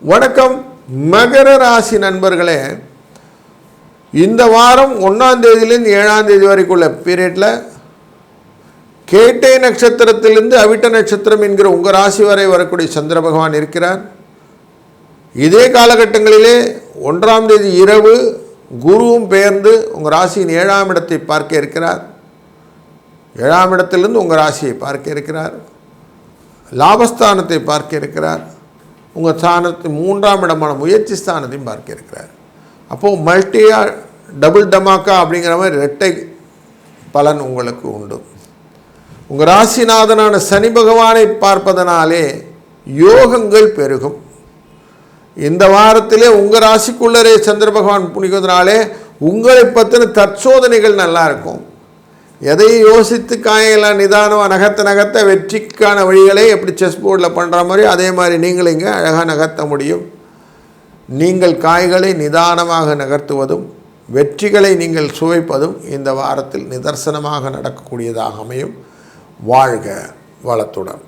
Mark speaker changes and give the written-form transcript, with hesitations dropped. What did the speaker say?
Speaker 1: வணக்கம் மகர ராசி நண்பர்களே. இந்த வாரம் 1ஆம் தேதியிலிருந்து 7ஆம் தேதி வரைக்குள்ள பீரியடில் கேட்டை நட்சத்திரத்திலிருந்து அவிட்ட நட்சத்திரம் என்கிற உங்கள் ராசி வரை வரக்கூடிய சந்திர பகவான் இருக்கிறார். இதே காலகட்டங்களிலே 1ஆம் தேதி இரவு குருவும் பெயர்ந்து உங்கள் ராசியின் 7ஆம் இடத்தை பார்க்க இருக்கிறார். 7ஆம் இடத்திலிருந்து உங்கள் ராசியை பார்க்க இருக்கிறார். லாபஸ்தானத்தை பார்க்க இருக்கிறார். உங்கள் ஸ்தானத்தை 3ஆம் இடமான முயற்சி ஸ்தானத்தையும் பார்க்க இருக்கிறார். அப்போது மல்டியா டபுள் டமாக்கா அப்படிங்கிற மாதிரி இரட்டை பலன் உங்களுக்கு உண்டு. உங்கள் ராசிநாதனான சனி பகவானை பார்ப்பதனாலே யோகங்கள் பெருகும். இந்த வாரத்திலே உங்கள் ராசிக்குள்ளரே சந்திர பகவான் புனிக்கிறதுனாலே உங்களை பற்றின தற்சோதனைகள் நல்லா இருக்கும். எதையும் யோசித்து காயெல்லாம் நிதானமாக நகர்த்த வெற்றிக்கான வழிகளை எப்படி செஸ் போர்டில் பண்ணுற மாதிரி அதே மாதிரி நீங்கள் இங்கே அழகாக நகர்த்த முடியும். நீங்கள் காய்களை நிதானமாக நகர்த்துவதும் வெற்றிகளை நீங்கள் சுவைப்பதும் இந்த வாரத்தில் நிதர்சனமாக நடக்கக்கூடியதாக அமையும். வாழ்க வளத்துடன்.